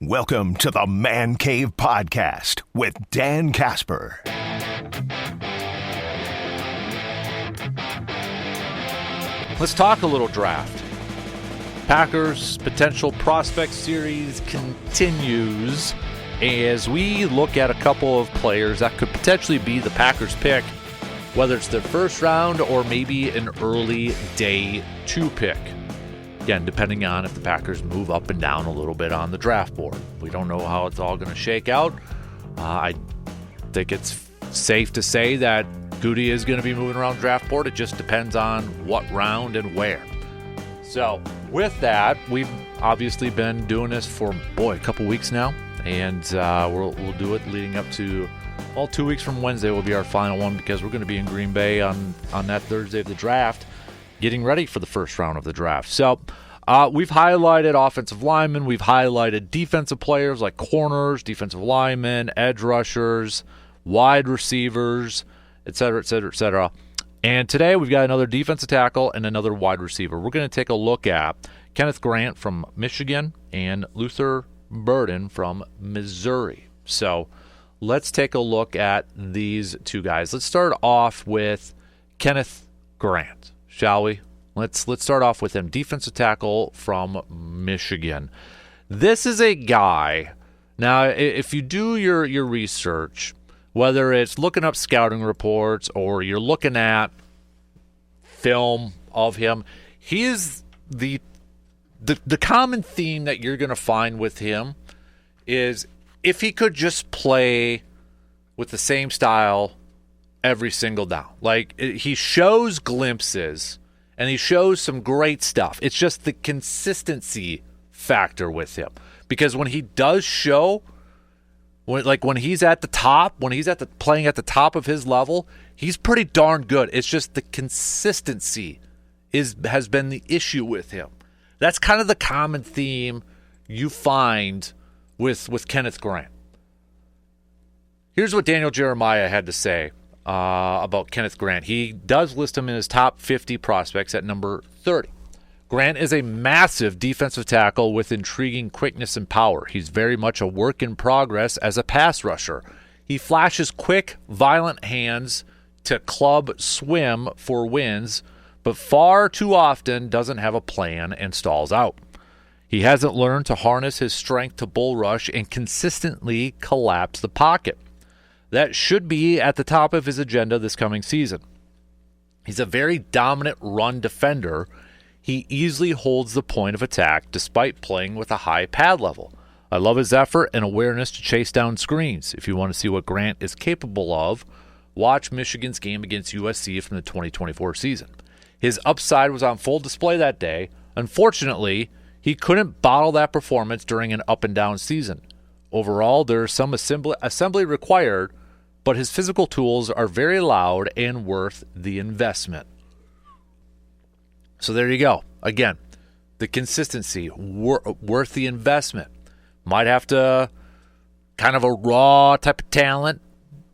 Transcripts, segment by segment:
Welcome to the Man Cave Podcast with Dan Casper. Let's talk a little draft. Packers potential prospect series continues as we look at a couple of players that could potentially be the Packers pick, whether it's their first round or maybe an early day 2 pick. Again, depending on if the Packers move up and down a little bit on the draft board. We don't know how it's all going to shake out. I think it's safe to say that Goody is going to be moving around the draft board. It just depends on what round and where. So with that, we've obviously been doing this for, a couple weeks now. And we'll do it leading up to, 2 weeks from Wednesday will be our final one because we're going to be in Green Bay on that Thursday of the draft, getting ready for the first round of the draft. So we've highlighted offensive linemen. We've highlighted defensive players like corners, defensive linemen, edge rushers, wide receivers, et cetera, et cetera, et cetera. And today we've got another defensive tackle and another wide receiver. We're going to take a look at Kenneth Grant from Michigan and Luther Burden from Missouri. So let's take a look at these two guys. Let's start off with Kenneth Grant. Shall we? Let's start off with him. Defensive tackle from Michigan. This is a guy. Now, if you do your research, whether it's looking up scouting reports or you're looking at film of him, he is the common theme that you're going to find with him is if he could just play with the same style every single down. Like, he shows glimpses, and he shows some great stuff. It's just the consistency factor with him. Because when he does show, when he's at the top, playing at the top of his level, he's pretty darn good. It's just the consistency has been the issue with him. That's kind of the common theme you find with Kenneth Grant. Here's what Daniel Jeremiah had to say about Kenneth Grant. He does list him in his top 50 prospects at number 30. Grant is a massive defensive tackle with intriguing quickness and power. He's very much a work in progress as a pass rusher. He flashes quick, violent hands to club swim for wins, but far too often doesn't have a plan and stalls out. He hasn't learned to harness his strength to bull rush and consistently collapse the pocket. That should be at the top of his agenda this coming season. He's a very dominant run defender. He easily holds the point of attack despite playing with a high pad level. I love his effort and awareness to chase down screens. If you want to see what Grant is capable of, watch Michigan's game against USC from the 2024 season. His upside was on full display that day. Unfortunately, he couldn't bottle that performance during an up-and-down season. Overall, there is some assembly required, but his physical tools are very loud and worth the investment. So there you go. Again, the consistency, worth the investment. Might have to kind of a raw type of talent.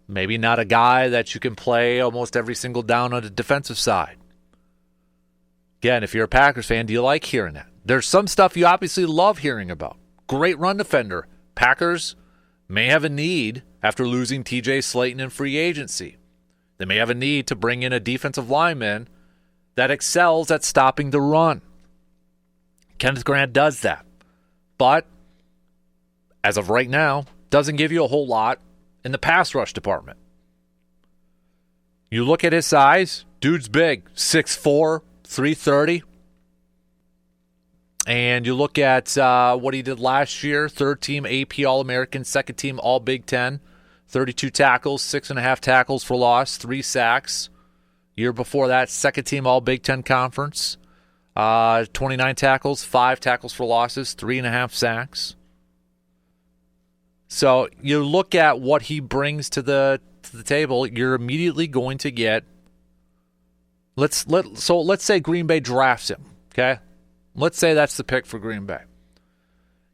Maybe not a guy that you can play almost every single down on the defensive side. Again, if you're a Packers fan, do you like hearing that? There's some stuff you obviously love hearing about. Great run defender. Packers may have a need after losing TJ Slayton in free agency. They may have a need to bring in a defensive lineman that excels at stopping the run. Kenneth Grant does that. But as of right now, doesn't give you a whole lot in the pass rush department. You look at his size, dude's big, 6'4", 330. And you look at what he did last year, third-team AP All-American, second-team All-Big Ten, 32 tackles, 6.5 tackles for loss, 3 sacks. Year before that, second-team All-Big Ten Conference, 29 tackles, 5 tackles for losses, 3.5 sacks. So you look at what he brings to the table, you're immediately going to get. Let's say Green Bay drafts him, okay? Let's say that's the pick for Green Bay.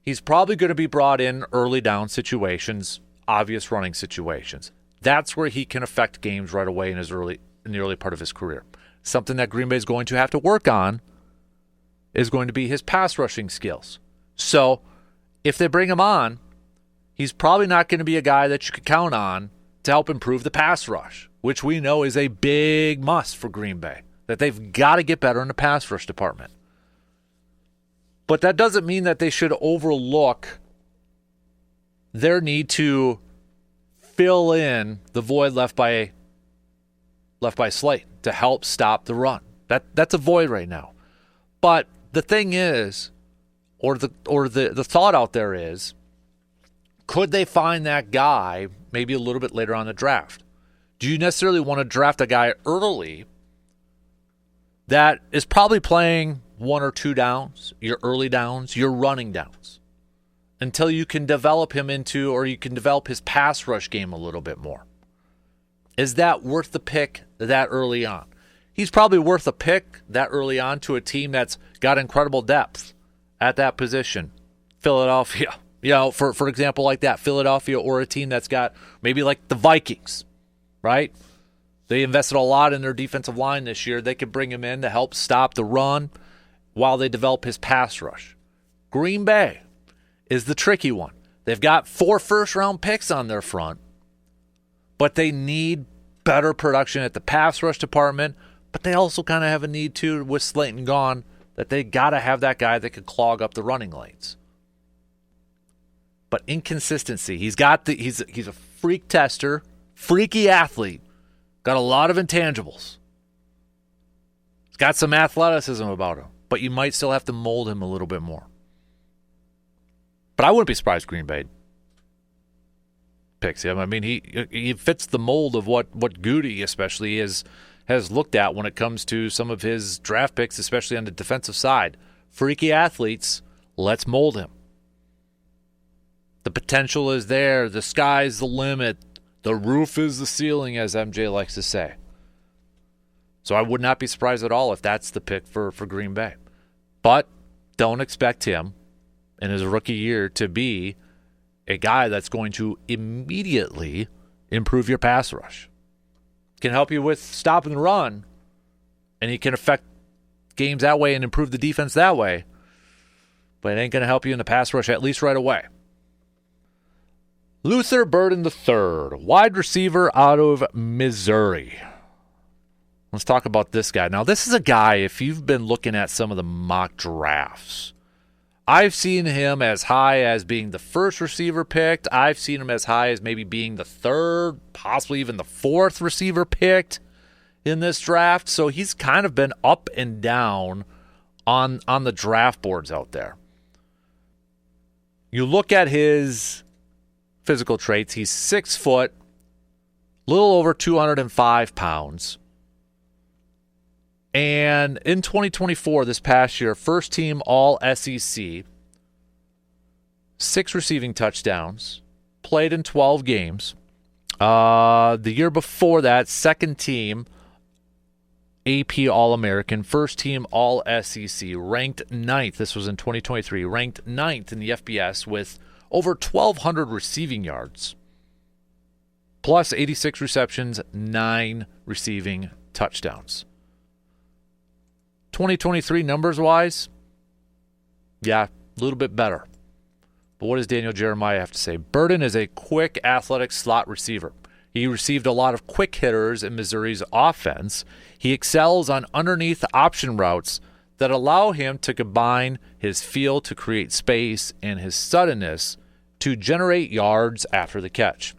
He's probably going to be brought in early down situations, obvious running situations. That's where he can affect games right away in the early part of his career. Something that Green Bay is going to have to work on is going to be his pass rushing skills. So if they bring him on, he's probably not going to be a guy that you could count on to help improve the pass rush, which we know is a big must for Green Bay, that they've got to get better in the pass rush department. But that doesn't mean that they should overlook their need to fill in the void left by Slayton to help stop the run. That's a void right now. But the thing is, or the thought out there is, could they find that guy maybe a little bit later on in the draft? Do you necessarily want to draft a guy early that is probably playing one or two downs, your early downs, your running downs, until you can develop him into, or you can develop his pass rush game a little bit more? Is that worth the pick that early on? He's probably worth a pick that early on to a team that's got incredible depth at that position. Philadelphia, for example, like that, Philadelphia, or a team that's got maybe like the Vikings, right? They invested a lot in their defensive line this year. They could bring him in to help stop the run while they develop his pass rush. Green Bay is the tricky one. They've got 4 first-round picks on their front, but they need better production at the pass rush department, but they also kind of have a need to, with Slayton gone, that they got to have that guy that could clog up the running lanes. But inconsistency. He's a freak tester, freaky athlete, got a lot of intangibles. He's got some athleticism about him, but you might still have to mold him a little bit more. But I wouldn't be surprised Green Bay picks him. I mean, he fits the mold of what Goody especially has looked at when it comes to some of his draft picks, especially on the defensive side. Freaky athletes, let's mold him. The potential is there. The sky's the limit. The roof is the ceiling, as MJ likes to say. So I would not be surprised at all if that's the pick for Green Bay. But don't expect him in his rookie year to be a guy that's going to immediately improve your pass rush. Can help you with stopping the run, and he can affect games that way and improve the defense that way. But it ain't going to help you in the pass rush, at least right away. Luther Burden III, wide receiver out of Missouri. Let's talk about this guy. Now, this is a guy, if you've been looking at some of the mock drafts, I've seen him as high as being the first receiver picked. I've seen him as high as maybe being the third, possibly even the fourth receiver picked in this draft. So he's kind of been up and down on the draft boards out there. You look at his physical traits. He's 6 foot, a little over 205 pounds. And in 2024, this past year, first team All SEC, 6 receiving touchdowns, played in 12 games. The year before that, second team AP All-American, first team All SEC, ranked 9th. This was in 2023, ranked 9th in the FBS with over 1,200 receiving yards, plus 86 receptions, 9 receiving touchdowns. 2023 numbers-wise, yeah, a little bit better. But what does Daniel Jeremiah have to say? Burden is a quick, athletic slot receiver. He received a lot of quick hitters in Missouri's offense. He excels on underneath option routes that allow him to combine his feel to create space and his suddenness to generate yards after the catch.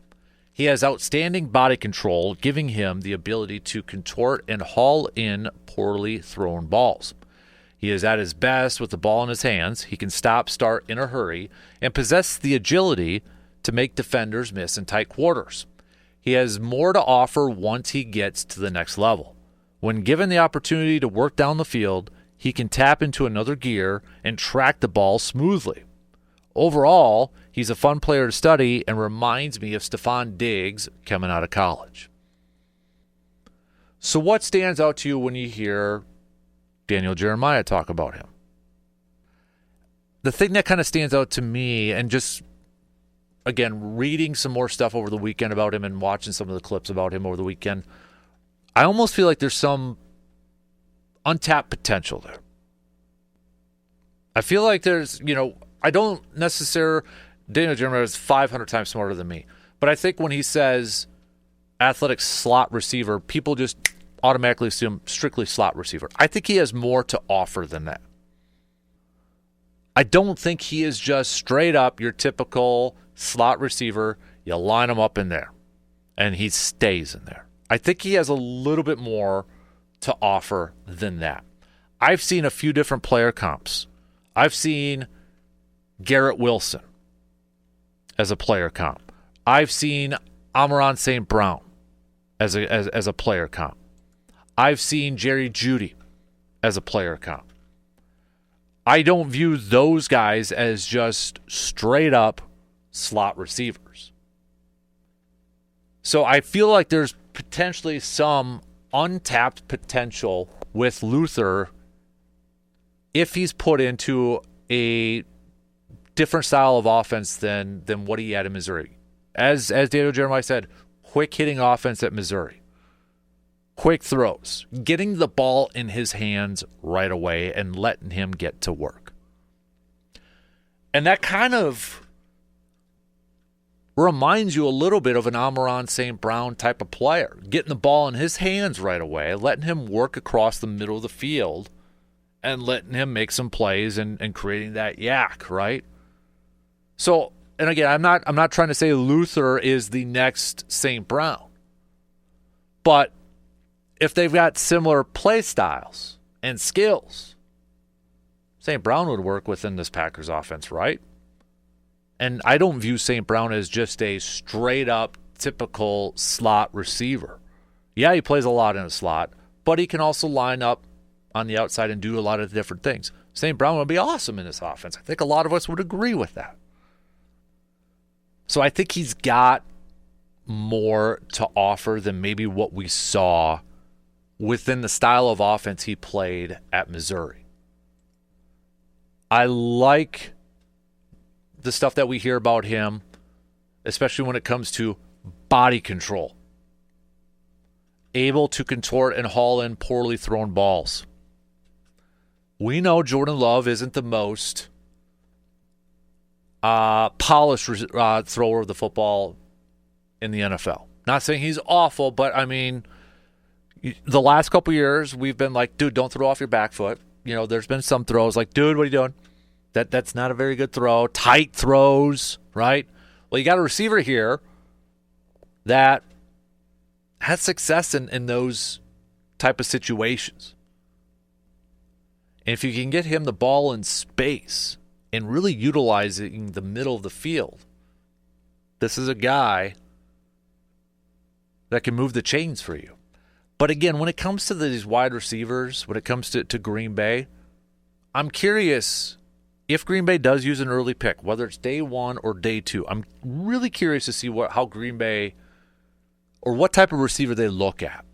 He has outstanding body control, giving him the ability to contort and haul in poorly thrown balls. He is at his best with the ball in his hands. He can stop, start in a hurry, and possess the agility to make defenders miss in tight quarters. He has more to offer once he gets to the next level. When given the opportunity to work down the field, he can tap into another gear and track the ball smoothly. Overall, he's a fun player to study and reminds me of Stephon Diggs coming out of college. So what stands out to you when you hear Daniel Jeremiah talk about him? The thing that kind of stands out to me, and just, again, reading some more stuff over the weekend about him and watching some of the clips about him over the weekend, I almost feel like there's some untapped potential there. I feel like there's, I don't necessarily, Daniel Jeremiah is 500 times smarter than me. But I think when he says athletic slot receiver, people just automatically assume strictly slot receiver. I think he has more to offer than that. I don't think he is just straight up your typical slot receiver. You line him up in there, and he stays in there. I think he has a little bit more to offer than that. I've seen a few different player comps. I've seen Garrett Wilson as a player comp. I've seen Amon-Ra St. Brown as a player comp. I've seen Jerry Jeudy as a player comp. I don't view those guys as just straight up slot receivers. So I feel like there's potentially some untapped potential with Luther if he's put into a different style of offense than what he had in Missouri. As Daniel Jeremiah said, quick hitting offense at Missouri. Quick throws, getting the ball in his hands right away and letting him get to work. And that kind of reminds you a little bit of an Amon-Ra St. Brown type of player. Getting the ball in his hands right away, letting him work across the middle of the field, and letting him make some plays and creating that yak, right? So, and again, I'm not trying to say Luther is the next St. Brown. But if they've got similar play styles and skills, St. Brown would work within this Packers offense, right? And I don't view St. Brown as just a straight-up typical slot receiver. Yeah, he plays a lot in a slot, but he can also line up on the outside and do a lot of different things. St. Brown would be awesome in this offense. I think a lot of us would agree with that. So I think he's got more to offer than maybe what we saw within the style of offense he played at Missouri. I like the stuff that we hear about him, especially when it comes to body control. Able to contort and haul in poorly thrown balls. We know Jordan Love isn't the most polished thrower of the football in the NFL. Not saying he's awful, but I mean, the last couple years we've been like, dude, don't throw off your back foot. You know, there's been some throws like, dude, what are you doing? That's not a very good throw. Tight throws, right? Well, you got a receiver here that has success in those type of situations. And if you can get him the ball in space and really utilizing the middle of the field, this is a guy that can move the chains for you. But again, when it comes to these wide receivers, when it comes to Green Bay, I'm curious if Green Bay does use an early pick, whether it's day 1 or day 2. I'm really curious to see how Green Bay, or what type of receiver they look at.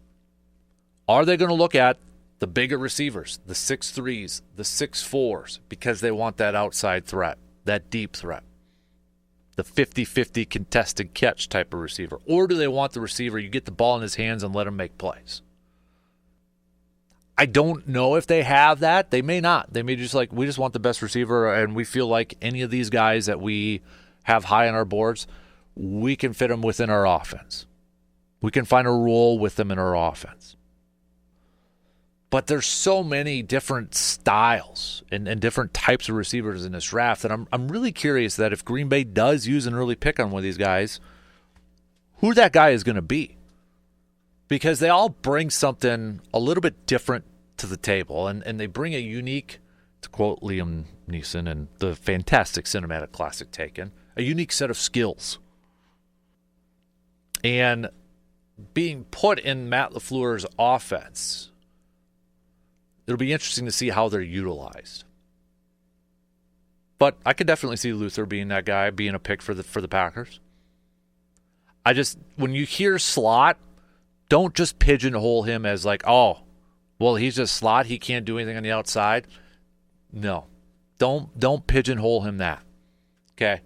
Are they going to look at the bigger receivers, the 6'3s, the 6'4s, because they want that outside threat, that deep threat, the 50-50 contested catch type of receiver? Or do they want the receiver, you get the ball in his hands and let him make plays? I don't know if they have that. They may not. They may just like, we just want the best receiver, and we feel like any of these guys that we have high on our boards, we can fit them within our offense. We can find a role with them in our offense. But there's so many different styles and different types of receivers in this draft that I'm really curious that if Green Bay does use an early pick on one of these guys, who that guy is going to be. Because they all bring something a little bit different to the table, and they bring a unique, to quote Liam Neeson and the fantastic cinematic classic Taken, a unique set of skills. And being put in Matt LaFleur's offense, it'll be interesting to see how they're utilized. But I could definitely see Luther being that guy, being a pick for the Packers. When you hear slot, don't just pigeonhole him as like, oh, well, he's just slot. He can't do anything on the outside. No, don't pigeonhole him that. Okay,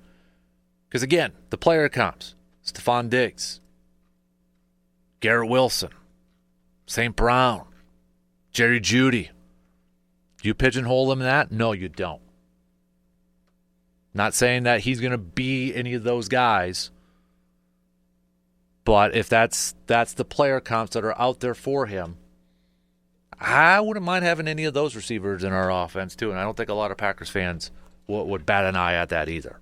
because again, the player comps: Stephon Diggs, Garrett Wilson, St. Brown, Jerry Jeudy. Do you pigeonhole him in that? No, you don't. Not saying that he's going to be any of those guys, but if that's the player comps that are out there for him, I wouldn't mind having any of those receivers in our offense too, and I don't think a lot of Packers fans would bat an eye at that either.